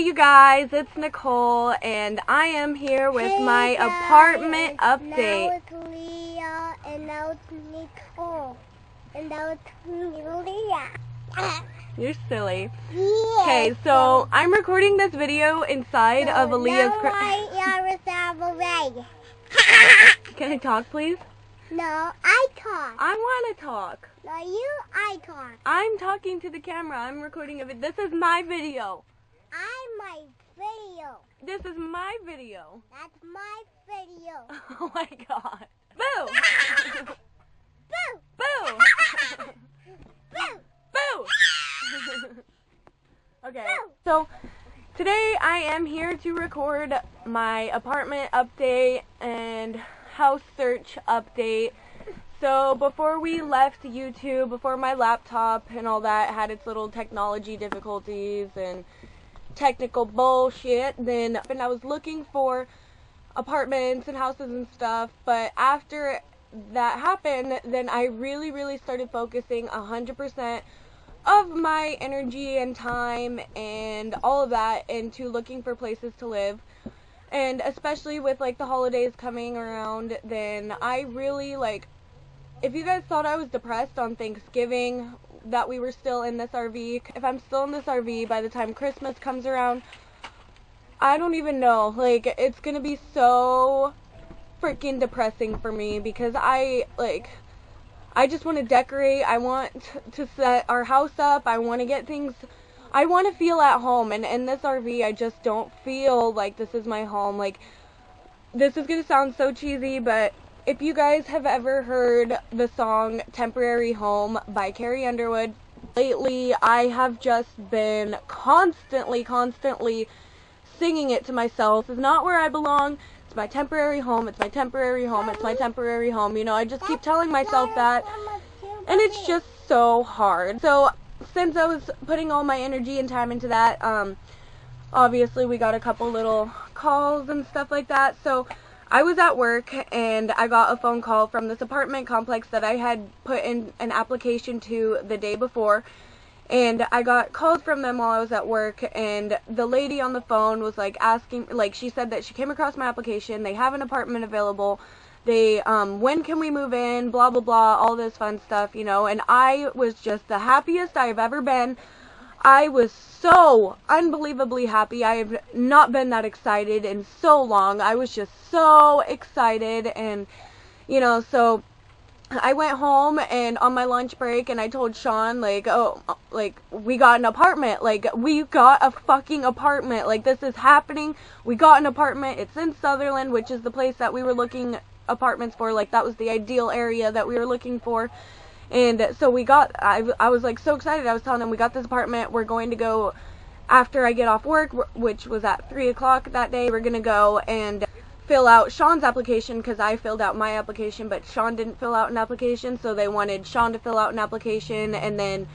you guys, it's Nicole, and I am here with my apartment update. Now it's Leah, and now it's Nicole, and now it's Leah. You're silly. Yeah. Okay, so I'm recording this video inside of Aaliyah's Can I talk, please? No, I talk. I want to talk. No, I talk. I'm talking to the camera. I'm recording a video. This is my video. My video. This is my video. That's my video. Oh my god. Boo! Boo! Boo! Boo! Boo! Okay, so today I am here to record my apartment update and house search update. So before we left YouTube, before my laptop and all that had its little technology difficulties and technical bullshit, then I was looking for apartments and houses and stuff, but after that happened, then I really started focusing 100% of my energy and time and all of that into looking for places to live. And especially with like the holidays coming around, then I really if you guys thought I was depressed on Thanksgiving that we were still in this RV, if I'm still in this RV by the time Christmas comes around, I don't even know. It's gonna be so freaking depressing for me because I just want to decorate. I want to set our house up. I want to get things. I want to feel at home. And in this RV, I just don't feel like this is my home. This is going to sound so cheesy, but if you guys have ever heard the song Temporary Home by Carrie Underwood, lately I have just been constantly singing it to myself. This is not where I belong. It's my temporary home. It's my temporary home. It's my temporary home. You know, I just keep telling myself that, and it's just so hard. So since I was putting all my energy and time into that, obviously we got a couple little calls and stuff like that. So I was at work and I got a phone call from this apartment complex that I had put in an application to the day before. And I got called from them while I was at work, and the lady on the phone was asking, she said that she came across my application, they have an apartment available, they, when can we move in, blah blah blah, all this fun stuff, you know. And I was just the happiest I've ever been. I was so unbelievably happy. I have not been that excited in so long. I was just so excited, and you know, so I went home and on my lunch break and I told Sean, we got an apartment. We got a fucking apartment. This is happening. We got an apartment. It's in Sutherland, which is the place that we were looking apartments for. That was the ideal area that we were looking for. And so I was so excited. I was telling him we got this apartment. We're going to go after I get off work, which was at 3 o'clock that day. We're going to go and fill out Sean's application because I filled out my application, but Sean didn't fill out an application, so they wanted Sean to fill out an application, and then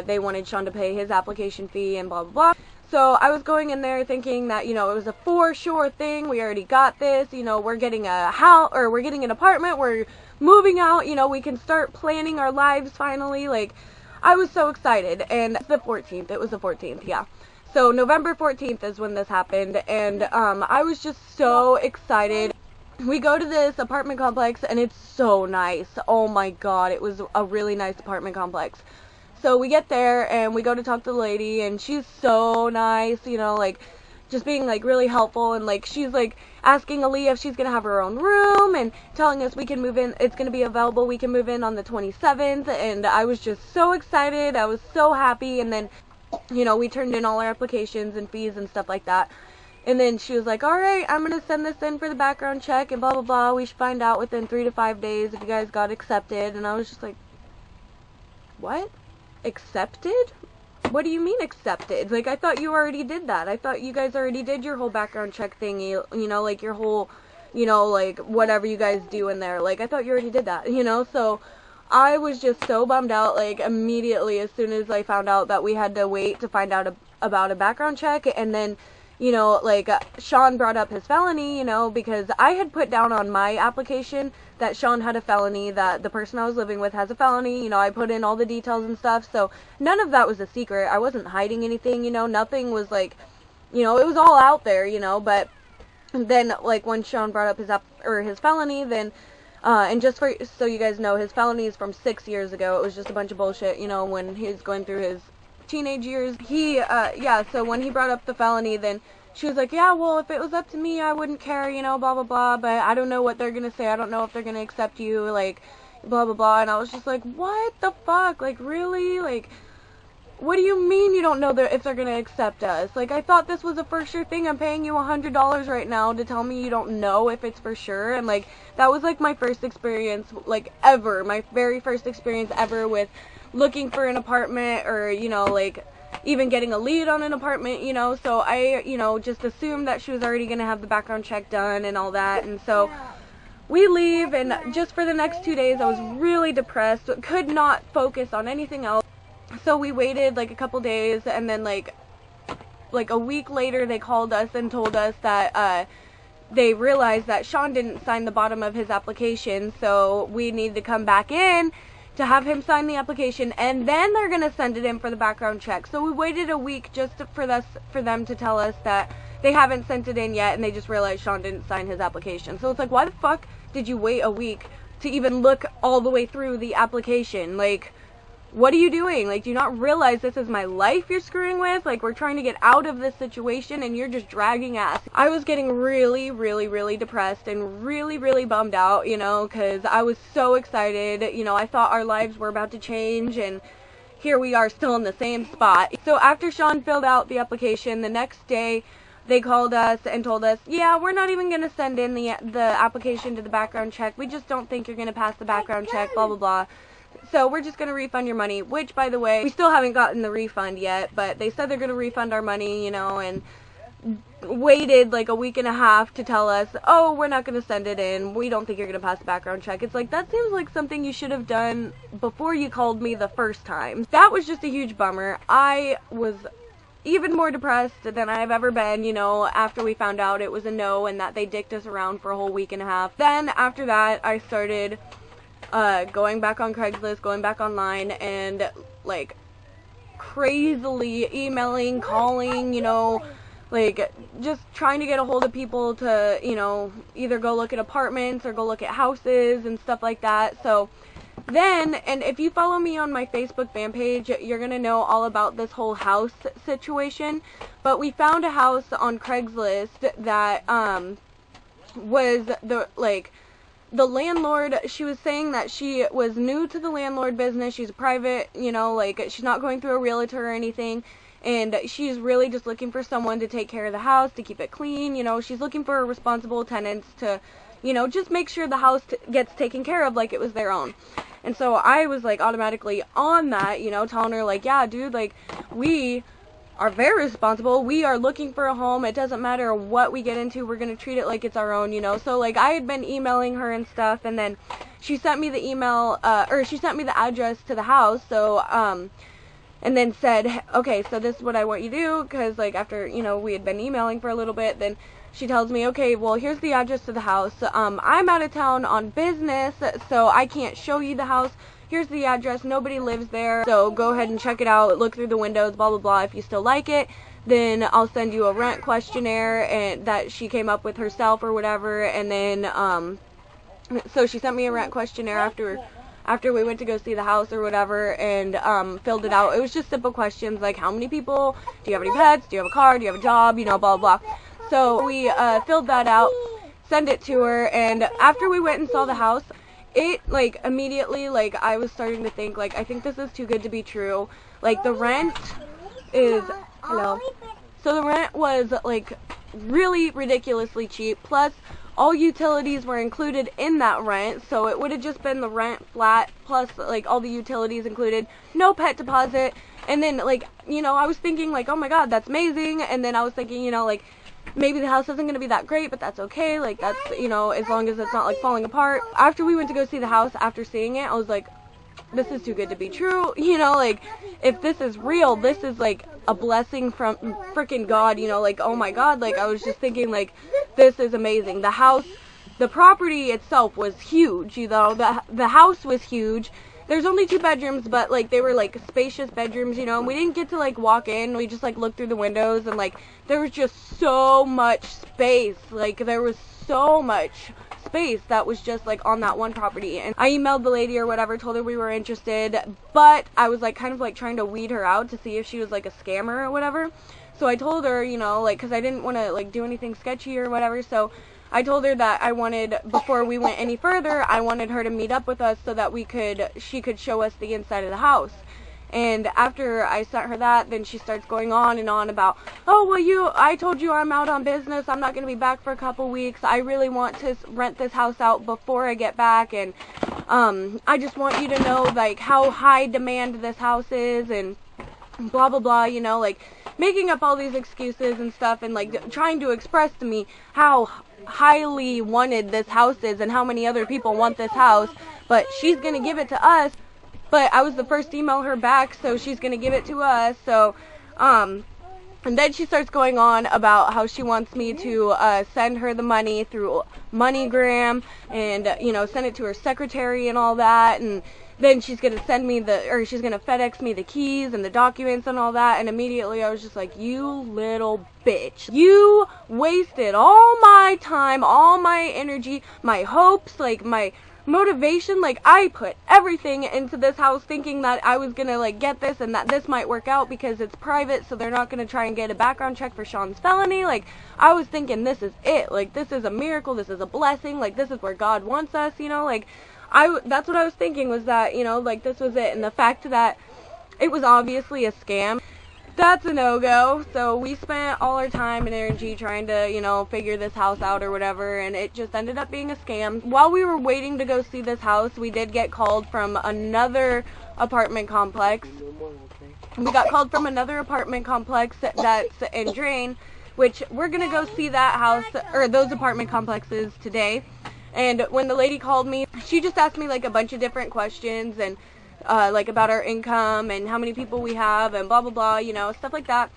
they wanted Sean to pay his application fee and blah blah blah. So I was going in there thinking that, you know, it was a for sure thing. We already got this, you know, we're getting a house, or we're getting an apartment, we're moving out, you know, we can start planning our lives finally. I was so excited. And it was the 14th, yeah. So November 14th is when this happened, and I was just so excited. We go to this apartment complex, and it's so nice. Oh my god, it was a really nice apartment complex. So we get there, and we go to talk to the lady, and she's so nice, you know, just being really helpful, and she's asking Aaliyah if she's gonna have her own room, and telling us we can move in, it's gonna be available, we can move in on the 27th, and I was just so excited. I was so happy. And then, you know, we turned in all our applications and fees and stuff like that. And then she was like, alright, I'm going to send this in for the background check and blah blah blah. We should find out within 3 to 5 days if you guys got accepted. And I was just like, what? Accepted? What do you mean accepted? I thought you already did that. I thought you guys already did your whole background check thingy, you know, your whole, you know, whatever you guys do in there. I thought you already did that, you know. So I was just so bummed out, immediately as soon as I found out that we had to wait to find out about a background check. And then, you know, Sean brought up his felony, you know, because I had put down on my application that Sean had a felony, that the person I was living with has a felony, you know, I put in all the details and stuff, so none of that was a secret. I wasn't hiding anything, you know, nothing was you know, it was all out there, you know, but then, like, when Sean brought up his felony, then, and just so you guys know, his felony is from 6 years ago. It was just a bunch of bullshit, you know, when he was going through his teenage years. So when he brought up the felony, then she was like, yeah, well, if it was up to me, I wouldn't care, you know, blah, blah, blah, but I don't know what they're gonna say. I don't know if they're gonna accept you, like, blah, blah, blah, and I was just like, what the fuck? Like, really? Like, what do you mean you don't know if they're gonna accept us? Like, I thought this was a for sure thing. I'm paying you $100 right now to tell me you don't know if it's for sure. And, like, that was, like, my first experience, like, ever. My very first experience ever with looking for an apartment or, you know, like, even getting a lead on an apartment, you know. So I, you know, just assumed that she was already gonna have the background check done and all that. And so we leave, and just for the next 2 days, I was really depressed. Could not focus on anything else. So we waited like a couple days, and then like a week later they called us and told us that they realized that Sean didn't sign the bottom of his application, so we need to come back in to have him sign the application, and then they're gonna send it in for the background check. So we waited a week just for them to tell us that they haven't sent it in yet, and they just realized Sean didn't sign his application. So it's like, why the fuck did you wait a week to even look all the way through the application? Like, what are you doing? Like, do you not realize this is my life you're screwing with? Like, we're trying to get out of this situation and you're just dragging ass. I was getting really, really, really depressed and really, really bummed out, you know, because I was so excited. You know, I thought our lives were about to change, and here we are still in the same spot. So after Sean filled out the application, the next day they called us and told us, yeah, we're not even going to send in the application to the background check. We just don't think you're going to pass the background check, blah, blah, blah. So we're just going to refund your money, which, by the way, we still haven't gotten the refund yet, but they said they're going to refund our money, you know, and waited like a week and a half to tell us, oh, we're not going to send it in. We don't think you're going to pass the background check. It's like, that seems like something you should have done before you called me the first time. That was just a huge bummer. I was even more depressed than I've ever been, you know, after we found out it was a no and that they dicked us around for a whole week and a half. Then after that, I started going back on Craigslist, going back online, and like crazily emailing, calling, you know, like just trying to get a hold of people to, you know, either go look at apartments or go look at houses and stuff like that. So then, and if you follow me on my Facebook fan page, you're gonna know all about this whole house situation. But we found a house on Craigslist that was the landlord. She was saying that she was new to the landlord business. She's a private, you know, like, she's not going through a realtor or anything, and she's really just looking for someone to take care of the house, to keep it clean, you know. She's looking for responsible tenants to, you know, just make sure the house gets taken care of like it was their own. And so I was like automatically on that, you know, telling her like, yeah, dude, like, we are very responsible. We are looking for a home. It doesn't matter what we get into. We're going to treat it like it's our own, you know. So, like, I had been emailing her and stuff, and then she sent me the email, or she sent me the address to the house, so, and then said, okay, so this is what I want you to do, because, like, after, you know, we had been emailing for a little bit, then she tells me, okay, well, here's the address to the house. I'm out of town on business, so I can't show you the house. Here's the address. Nobody lives there, so go ahead and check it out. Look through the windows, blah, blah, blah. If you still like it, then I'll send you a rent questionnaire and that she came up with herself or whatever. And then, so she sent me a rent questionnaire after we went to go see the house or whatever, and filled it out. It was just simple questions like, how many people? Do you have any pets? Do you have a car? Do you have a job? You know, blah, blah, blah. So we filled that out, sent it to her, and after we went and saw the house, it, like, immediately, like, I was starting to think, like, I think this is too good to be true. Like, the rent is, hello, so the rent was, like, really ridiculously cheap, plus all utilities were included in that rent, so it would have just been the rent flat, plus, like, all the utilities included, no pet deposit, and then, like, you know, I was thinking, like, oh my god, that's amazing, and then I was thinking, you know, like, maybe the house isn't going to be that great, but that's okay, like, that's, you know, as long as it's not, like, falling apart. After we went to go see the house, after seeing it, I was like, this is too good to be true, you know, like, if this is real, this is, like, a blessing from freaking God, you know, like, oh my god, like, I was just thinking, like, this is amazing. The house, the property itself was huge, you know, the house was huge, there's only 2 bedrooms, but like they were like spacious bedrooms, you know, and we didn't get to like walk in. We just like looked through the windows, and like there was just so much space. Like there was so much space that was just like on that one property. And I emailed the lady or whatever, told her we were interested, but I was like kind of like trying to weed her out to see if she was like a scammer or whatever. So I told her, you know, like, because I didn't want to like do anything sketchy or whatever, so I told her that I wanted, before we went any further, I wanted her to meet up with us so that she could show us the inside of the house. And after I sent her that, then she starts going on and on about, oh, well, I told you I'm out on business. I'm not going to be back for a couple weeks. I really want to rent this house out before I get back. And I just want you to know, like, how high demand this house is and blah, blah, blah, you know, like, making up all these excuses and stuff and, like, trying to express to me how highly wanted this house is and how many other people want this house, but she's going to give it to us. But I was the first to email her back, so she's going to give it to us. So, and then she starts going on about how she wants me to send her the money through MoneyGram and, you know, send it to her secretary and all that. And then she's going to send me she's going to FedEx me the keys and the documents and all that. And immediately I was just like, you little bitch. You wasted all my time, all my energy, my hopes, like my motivation. Like, I put everything into this house thinking that I was gonna like get this and that this might work out because it's private, so they're not gonna try and get a background check for Sean's felony. Like, I was thinking this is it, like this is a miracle, this is a blessing, like this is where God wants us, you know. Like, that's what I was thinking, was that, you know, like this was it. And the fact that it was obviously a scam, that's a no-go. So we spent all our time and energy trying to, you know, figure this house out or whatever, and it just ended up being a scam. While we were waiting to go see this house, we did get called from another apartment complex. We got called from another apartment complex that's in Drain, which we're gonna go see that house, or those apartment complexes, today. And when the lady called me, she just asked me like a bunch of different questions, and like about our income and how many people we have and blah blah blah, you know, stuff like that.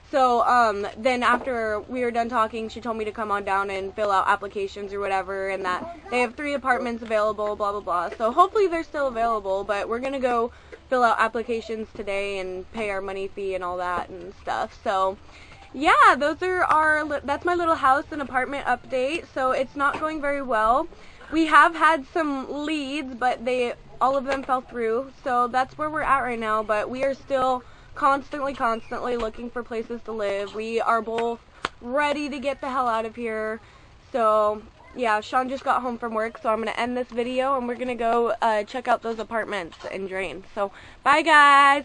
So then after we were done talking, she told me to come on down and fill out applications or whatever, and that they have 3 apartments available, blah blah blah. So hopefully they're still available, but we're gonna go fill out applications today and pay our money fee and all that and stuff. So yeah, that's my little house and apartment update. So it's not going very well. We have had some leads, but all of them fell through. So that's where we're at right now, but we are still constantly looking for places to live. We are both ready to get the hell out of here. So yeah, Sean just got home from work, so I'm going to end this video and we're going to go check out those apartments in Drain. So bye guys!